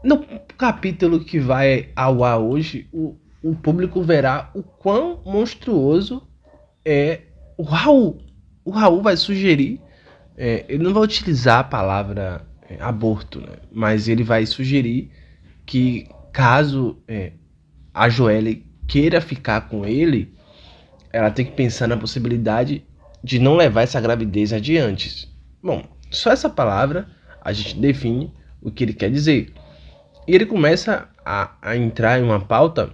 No capítulo que vai ao ar hoje, o público verá o quão monstruoso é o Raul. O Raul vai sugerir, ele não vai utilizar a palavra aborto, né? Mas ele vai sugerir que caso a Joelle queira ficar com ele, ela tem que pensar na possibilidade de não levar essa gravidez adiante. Bom, só essa palavra a gente define o que ele quer dizer. E ele começa a entrar em uma pauta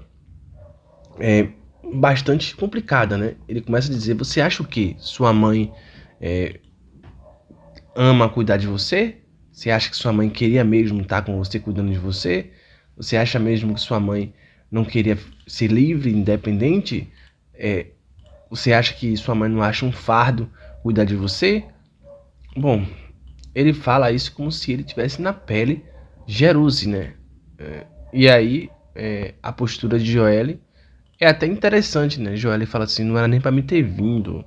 bastante complicada, né? Ele começa a dizer: você acha o quê? Sua mãe ama cuidar de você? Você acha que sua mãe queria mesmo estar com você cuidando de você? Você acha mesmo que sua mãe não queria ser livre, independente? Você acha que sua mãe não acha um fardo cuidar de você? Bom, ele fala isso como se ele tivesse na pele Jeruse, né? E aí, a postura de Joelle é até interessante, né? Joelle fala assim: não era nem pra me ter vindo.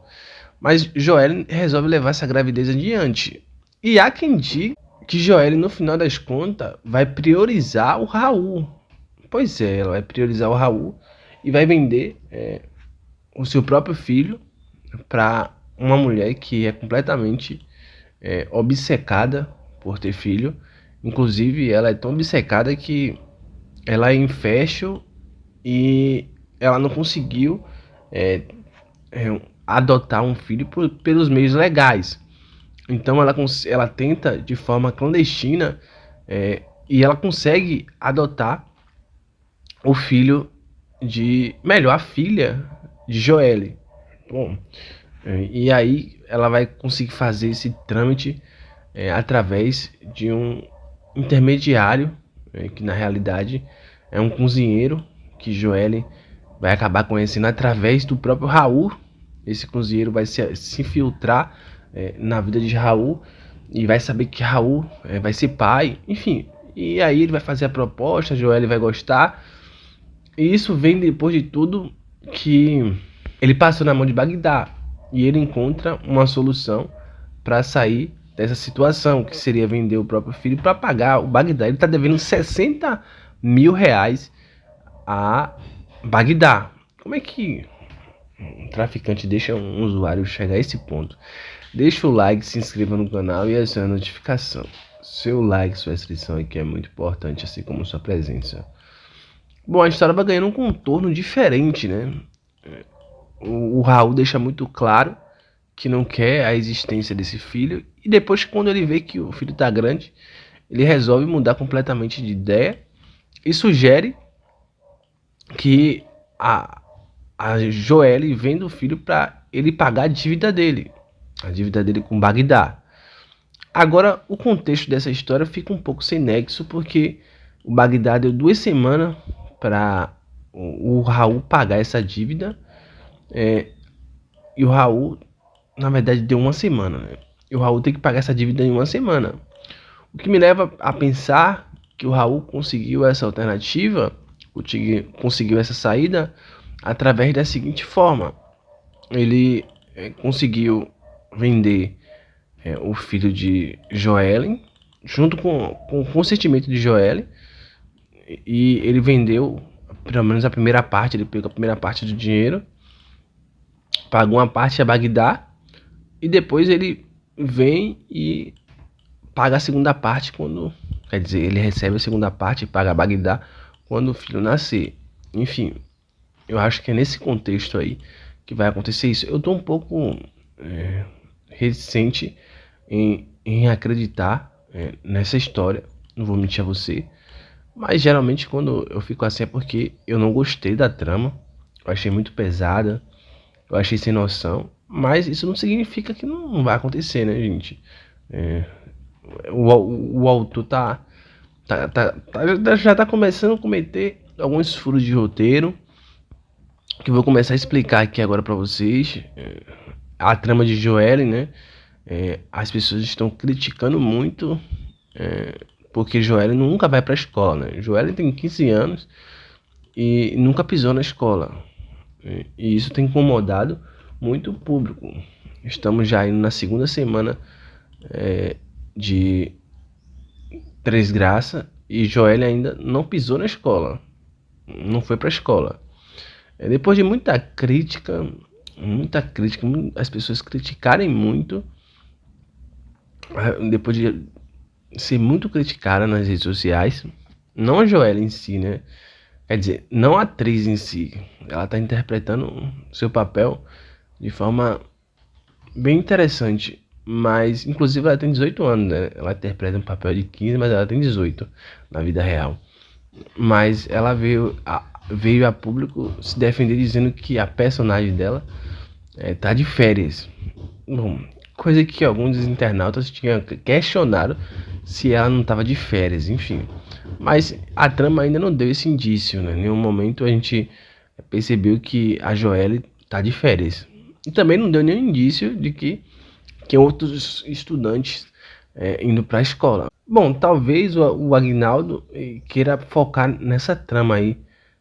Mas Joelle resolve levar essa gravidez adiante. E há quem diga que Joelle, no final das contas, vai priorizar o Raul. Pois é, ela vai priorizar o Raul e vai vender o seu próprio filho para uma mulher que é completamente obcecada por ter filho. Inclusive, ela é tão obcecada que ela é infiel e ela não conseguiu adotar um filho pelos meios legais. Então ela tenta de forma clandestina e ela consegue adotar o filho a filha de Joelle. Bom, e aí ela vai conseguir fazer esse trâmite através de um intermediário, que na realidade é um cozinheiro que Joelle vai acabar conhecendo através do próprio Raul. Esse cozinheiro vai se infiltrar na vida de Raul e vai saber que Raul vai ser pai, enfim. E aí ele vai fazer a proposta, Joelle vai gostar. E isso vem depois de tudo que ele passou na mão de Bagdá e ele encontra uma solução para sair dessa situação, que seria vender o próprio filho para pagar o Bagdá. Ele está devendo 60 mil reais a Bagdá. Como é que um traficante deixa um usuário chegar a esse ponto? Deixa o like, se inscreva no canal e acione a notificação. Seu like, sua inscrição aqui é muito importante, assim como sua presença. Bom, a história vai ganhando um contorno diferente, né? O Raul deixa muito claro que não quer a existência desse filho. E depois, quando ele vê que o filho tá grande, ele resolve mudar completamente de ideia e sugere que a Joelle venda o filho para ele pagar a dívida dele com Bagdá. Agora, o contexto dessa história fica um pouco sem nexo, porque o Bagdá deu 2 semanas para o Raul pagar essa dívida, e o Raul, na verdade, deu 1 semana, né? E o Raul tem que pagar essa dívida em 1 semana. O que me leva a pensar que o Raul conseguiu essa alternativa, conseguiu essa saída através da seguinte forma: ele conseguiu vender o filho de Joelle, junto com o consentimento de Joelle, e ele vendeu pelo menos a primeira parte. Ele pegou a primeira parte do dinheiro, pagou uma parte a Bagdá, e depois ele vem e paga a segunda parte quando... Quer dizer, ele recebe a segunda parte e paga a Bagdá quando o filho nascer. Enfim, eu acho que é nesse contexto aí que vai acontecer isso. Eu tô um pouco reticente em acreditar nessa história, não vou mentir a você. Mas geralmente quando eu fico assim é porque eu não gostei da trama. Eu achei muito pesada, eu achei sem noção. Mas isso não significa que não vai acontecer, né, gente? O autor já tá começando a cometer alguns furos de roteiro, que eu vou começar a explicar aqui agora pra vocês. A trama de Joelle, né? As pessoas estão criticando muito, porque Joelle nunca vai pra escola, né? Joelle tem 15 anos e nunca pisou na escola. E isso tem incomodado muito o público. Estamos já indo na segunda semana de Três Graças e Joelle ainda não pisou na escola, não foi para a escola. Depois de muita crítica, as pessoas criticarem muito, depois de ser muito criticada nas redes sociais, não a Joelle em si, né? Quer dizer, não a atriz em si, ela tá interpretando seu papel de forma bem interessante, mas inclusive ela tem 18 anos, né? Ela interpreta um papel de 15, mas ela tem 18 na vida real. Mas ela veio a público se defender dizendo que a personagem dela tá de férias. Bom, coisa que alguns internautas tinham questionado se ela não estava de férias, enfim. Mas a trama ainda não deu esse indício, né? Em nenhum momento a gente percebeu que a Joelle tá de férias. E também não deu nenhum indício de que outros estudantes indo para a escola. Bom, talvez o Agnaldo queira focar nessa trama aí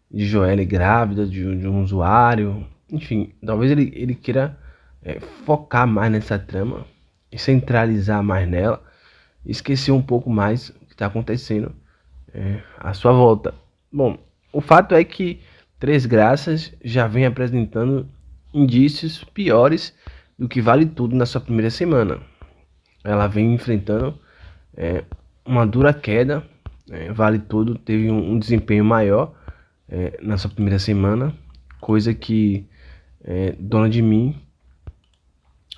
de Joelle grávida de um usuário. Enfim, talvez ele queira focar mais nessa trama e centralizar mais nela, esquecer um pouco mais o que está acontecendo à sua volta. Bom, o fato é que Três Graças já vem apresentando indícios piores do que Vale Tudo na sua primeira semana. Ela vem enfrentando uma dura queda. Vale Tudo teve um desempenho maior na sua primeira semana, coisa que Dona de Mim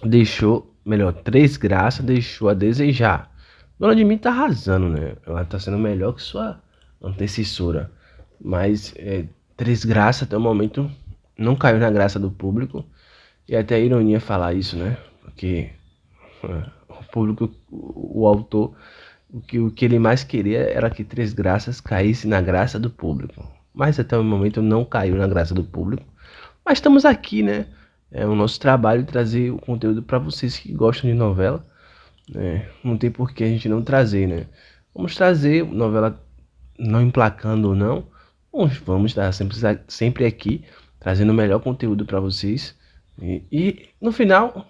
deixou, melhor, Três Graças deixou a desejar. Dona de Mim tá arrasando, né? Ela tá sendo melhor que sua antecessora, mas Três Graças até o momento não caiu na graça do público, e até ironia falar isso, né? Porque o público, o autor, o que ele mais queria era que Três Graças caísse na graça do público, mas até o momento não caiu na graça do público. Mas estamos aqui, né? É o nosso trabalho trazer o conteúdo para vocês que gostam de novela. Não tem por que a gente não trazer, né? Vamos trazer novela, não emplacando ou não. Vamos estar sempre aqui trazendo o melhor conteúdo para vocês. E no final,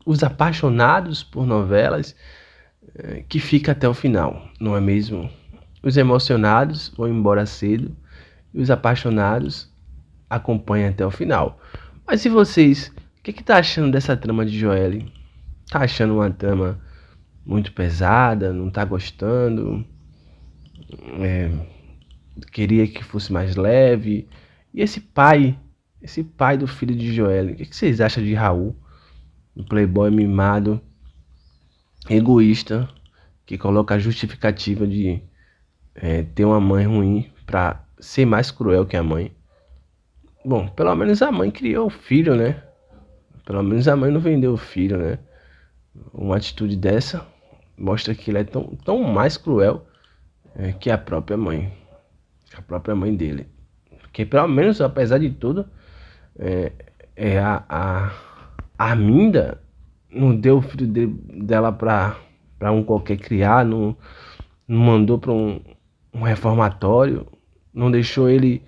os apaixonados por novelas que fica até o final, não é mesmo? Os emocionados vão embora cedo e os apaixonados acompanham até o final. Mas e vocês, o que tá achando dessa trama de Joelle? Tá achando uma trama muito pesada? Não tá gostando? Queria que fosse mais leve? E esse pai do filho de Joelle, o que vocês acham de Raul? Um playboy mimado, egoísta, que coloca a justificativa de ter uma mãe ruim pra ser mais cruel que a mãe. Bom, pelo menos a mãe criou o filho, né? Pelo menos a mãe não vendeu o filho, né? Uma atitude dessa mostra que ele é tão mais cruel que a própria mãe. A própria mãe dele. Porque pelo menos, apesar de tudo, a Arminda não deu o filho dela pra um qualquer criar, não mandou pra um reformatório, não deixou ele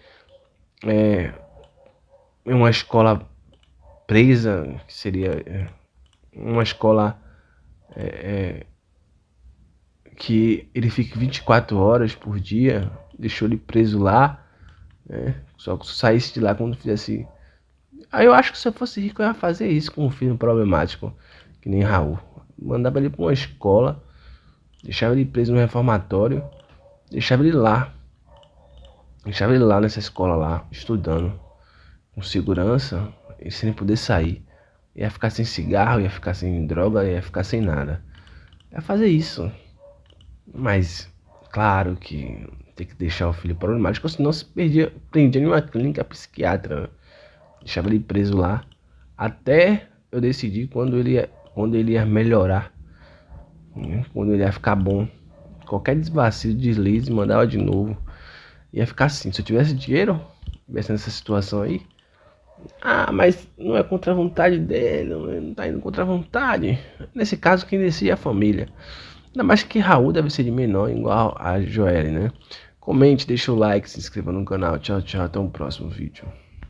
em uma escola presa, que seria uma escola que ele fique 24 horas por dia, deixou ele preso lá, só que saísse de lá quando fizesse. Aí eu acho que se eu fosse rico eu ia fazer isso com um filho problemático, que nem Raul. Mandava ele pra uma escola, deixava ele preso no reformatório, deixava ele lá nessa escola lá, estudando, com segurança, e sem poder sair. Ia ficar sem cigarro, ia ficar sem droga, ia ficar sem nada. Ia fazer isso. Mas, claro que tem que deixar o filho problemático, senão se prendia em uma clínica psiquiátrica, né? Deixava ele preso lá, até eu decidir quando ele ia melhorar, né? Quando ele ia ficar bom. Qualquer desvacilo, deslize, mandava de novo. Ia ficar assim, se eu tivesse dinheiro, tivesse nessa situação aí, mas não é contra a vontade dele, não tá indo contra a vontade. Nesse caso, quem decide é a família. Ainda mais que Raul deve ser de menor, igual a Joelle, né? Comente, deixa o like, se inscreva no canal. Tchau, tchau, até o próximo vídeo.